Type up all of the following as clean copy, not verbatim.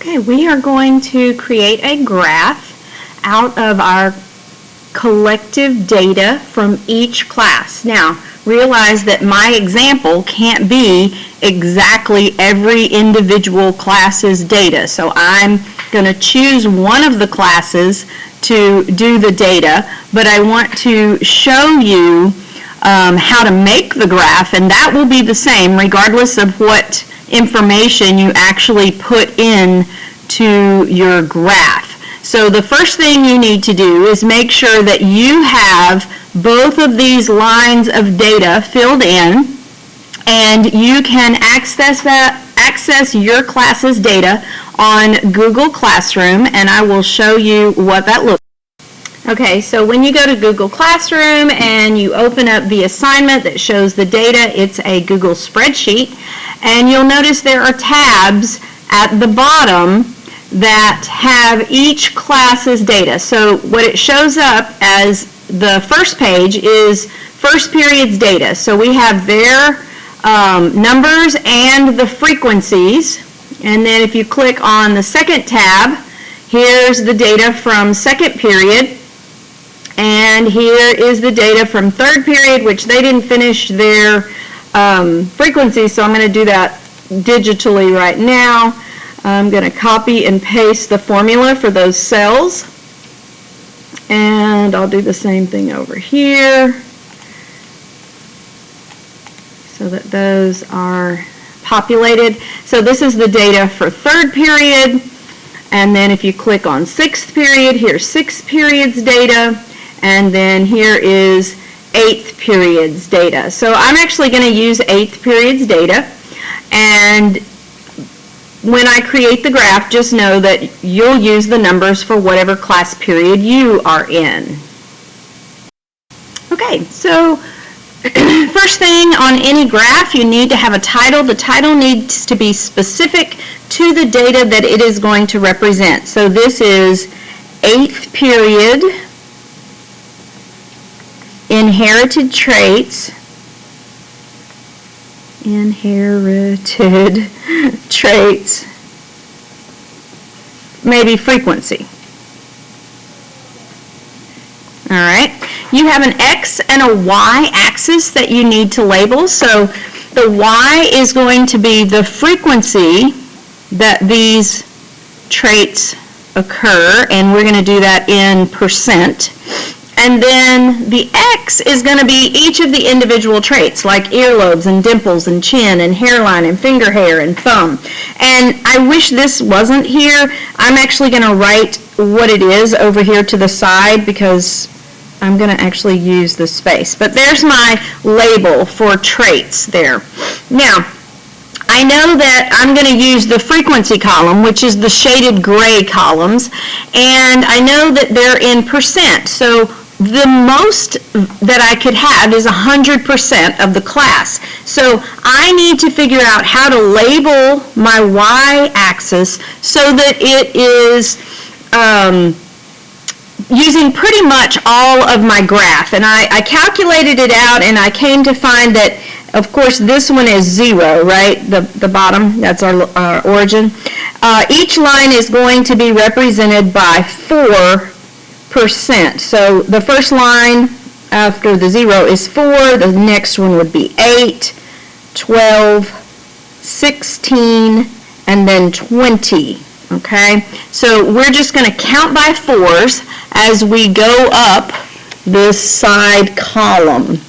Okay, we are going to create a graph out of our collective data from each class. Now, realize that my example can't be exactly every individual class's data. So I'm going to choose one of the classes to do the data, but I want to show you how to make the graph, and that will be the same regardless of what information you actually put in to your graph. So the first thing you need to do is make sure that you have both of these lines of data filled in, and you can access your class's data on Google Classroom, and I will show you what that looks like. Okay, so when you go to Google Classroom and you open up the assignment that shows the data, it's a Google spreadsheet, and you'll notice there are tabs at the bottom that have each class's data. So what it shows up as the first page is first period's data. So we have their numbers and the frequencies, and then if you click on the second tab, here's the data from second period, and here is the data from third period, which they didn't finish their frequency, so I'm going to do that digitally right now. I'm going to copy and paste the formula for those cells, and I'll do the same thing over here so that those are populated. So this is the data for third period, and then if you click on sixth period, here's sixth period's data, and then here is eighth period's data. So I'm actually going to use eighth period's data, and when I create the graph, just know that you'll use the numbers for whatever class period you are in. Okay, so first thing on any graph, you need to have a title. The title needs to be specific to the data that it is going to represent. So this is eighth period, inherited traits, maybe frequency. All right, you have an X and a Y axis that you need to label. So the Y is going to be the frequency that these traits occur, and we're going to do that in percent. And then the X is going to be each of the individual traits, like earlobes and dimples and chin and hairline and finger hair and thumb. And I wish this wasn't here. I'm actually going to write what it is over here to the side because I'm going to actually use the space. But there's my label for traits there. Now, I know that I'm going to use the frequency column, which is the shaded gray columns, and I know that they're in percent. So the most that I could have is 100% of the class. So I need to figure out how to label my y-axis so that it is using pretty much all of my graph. And I calculated it out, and I came to find that, of course, this one is 0, right? The bottom, that's our origin. Each line is going to be represented by 4%. So the first line after the 0 is 4, the next one would be 8, 12, 16, and then 20, okay? So we're just going to count by 4s as we go up this side column,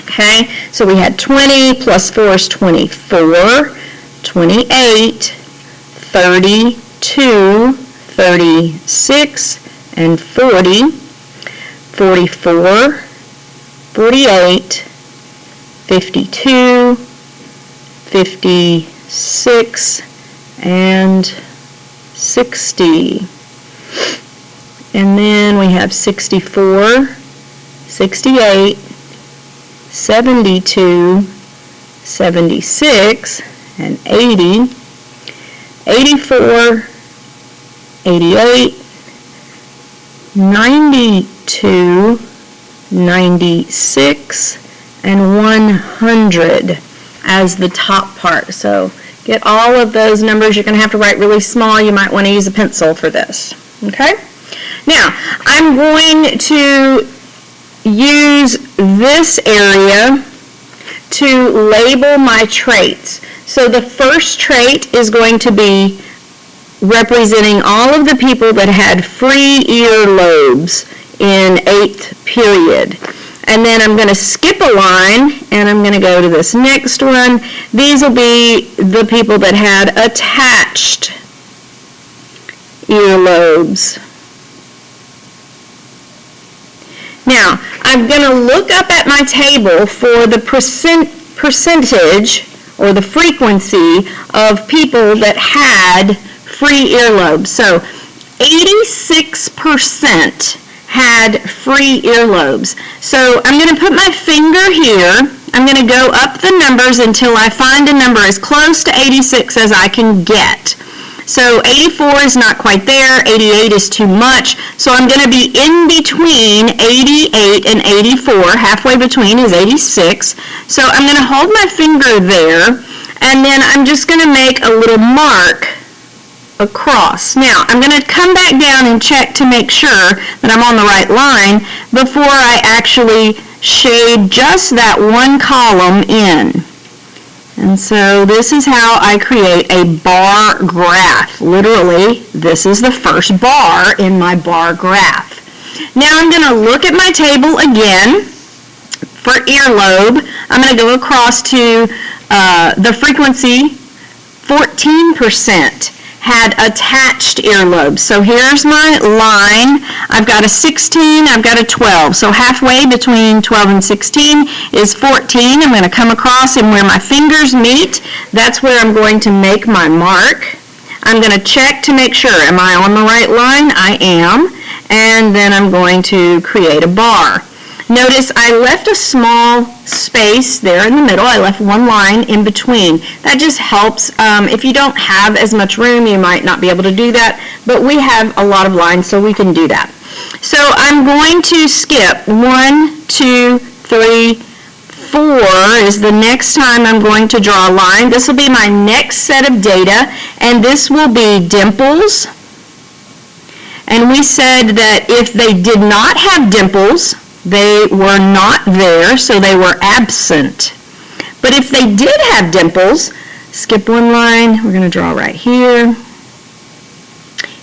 okay? So we had 20 plus 4 is 24, 28, 32, 36, and 40, 44, 48, 52, 56, and 60. And then we have 64, 68, 72, 76, and 80, 84, 88, 92, 96, and 100 as the top part. So Get all of those numbers. You're going to have to write really small. You might want to use a pencil for this. Okay? Now, I'm going to use this area to label my traits. So the first trait is going to be representing all of the people that had free earlobes in 8th period. And then I'm going to skip a line, and I'm going to go to this next one. These will be the people that had attached earlobes. Now, I'm going to look up at my table for the percentage or the frequency of people that had free earlobes. So 86% had free earlobes. So I'm going to put my finger here. I'm going to go up the numbers until I find a number as close to 86 as I can get. So 84 is not quite there, 88 is too much, so I'm going to be in between 88 and 84, halfway between is 86. So I'm going to hold my finger there, and then I'm just going to make a little mark across. Now, I'm going to come back down and check to make sure that I'm on the right line before I actually shade just that one column in. And so this is how I create a bar graph. Literally, this is the first bar in my bar graph. Now I'm going to look at my table again for earlobe. I'm going to go across to the frequency. 14% had attached earlobes. So here's my line. I've got a 16, I've got a 12. So halfway between 12 and 16 is 14. I'm going to come across, and where my fingers meet, that's where I'm going to make my mark. I'm going to check to make sure, am I on the right line? I am. And then I'm going to create a bar. Notice I left a small space there in the middle. I left one line in between. That just helps. If you don't have as much room, you might not be able to do that, but we have a lot of lines, so we can do that. So I'm going to skip 1, 2, 3, 4 is the next time I'm going to draw a line. This will be my next set of data, and this will be dimples. And we said that if they did not have dimples, they were not there, so they were absent. But if they did have dimples, skip one line, we're going to draw right here.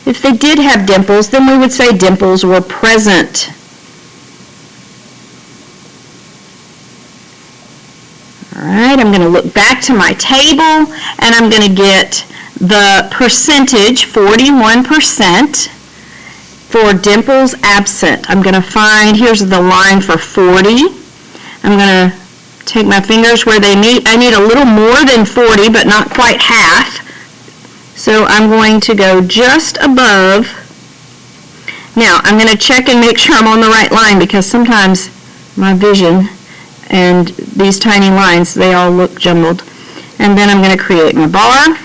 If they did have dimples, then we would say dimples were present. All right, I'm going to look back to my table, and I'm going to get the percentage, 41%. For dimples absent, I'm going to find, here's the line for 40. I'm going to take my fingers where they meet. I need a little more than 40, but not quite half. So I'm going to go just above. Now, I'm going to check and make sure I'm on the right line, because sometimes my vision and these tiny lines, they all look jumbled. And then I'm going to create my bar.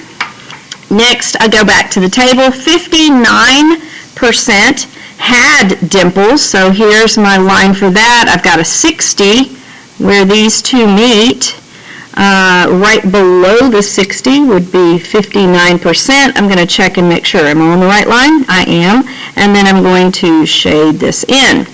Next, I go back to the table. 59% had dimples, so here's my line for that. I've got a 60 where these two meet. Right below the 60 would be 59%. I'm going to check and make sure I'm on the right line. I am. And then I'm going to shade this in.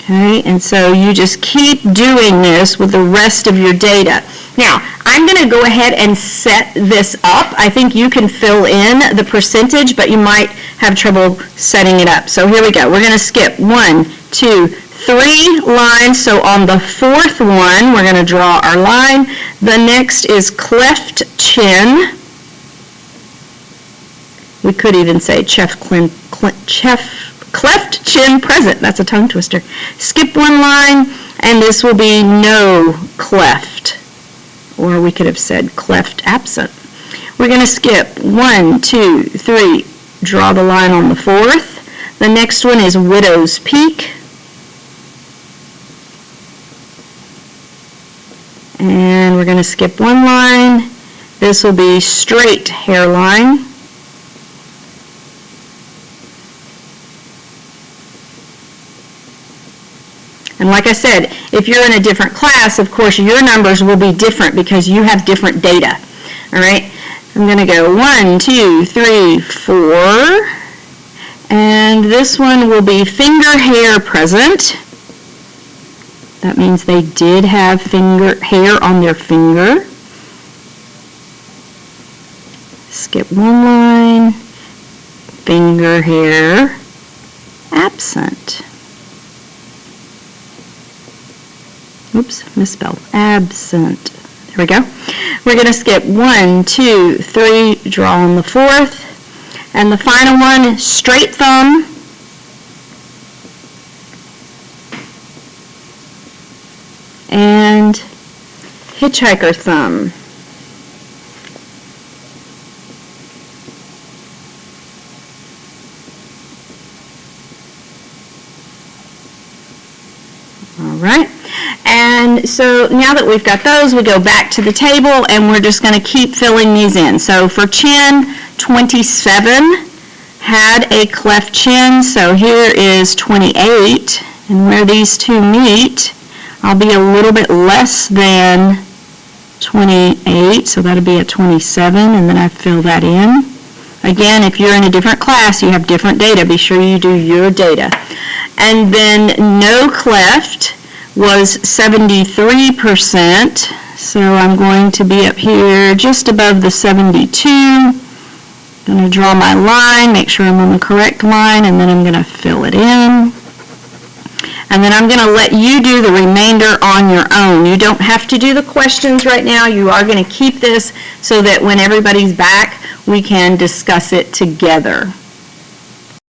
Okay, and so you just keep doing this with the rest of your data. Now, I'm going to go ahead and set this up. I think you can fill in the percentage, but you might have trouble setting it up. So here we go. We're going to skip 1, 2, 3 lines. So on the fourth one, we're going to draw our line. The next is cleft chin. We could even say cleft chin present. That's a tongue twister. Skip one line, and this will be no cleft. Or we could have said cleft absent. We're going to skip 1, 2, 3, draw the line on the fourth. The next one is widow's peak. And we're going to skip one line. This will be straight hairline. And like I said, if you're in a different class, of course, your numbers will be different because you have different data. All right, I'm going to go 1, 2, 3, 4, and this one will be finger hair present. That means they did have hair on their finger. Skip one line, finger hair absent. Oops, misspelled, absent. There we go. We're going to skip 1, 2, 3, draw on the fourth, and the final one, straight thumb, and hitchhiker thumb. All right. And so now that we've got those, we go back to the table and we're just going to keep filling these in. So for chin, 27 had a cleft chin, so here is 28, and where these two meet, I'll be a little bit less than 28, so that'll be a 27, and then I fill that in. Again, if you're in a different class, you have different data. Be sure you do your data. And then no cleft was 73%, so I'm going to be up here just above the 72. I'm going to draw my line, make sure I'm on the correct line, and then I'm going to fill it in. And then I'm going to let you do the remainder on your own. You don't have to do the questions right now. You are going to keep this so that when everybody's back, we can discuss it together.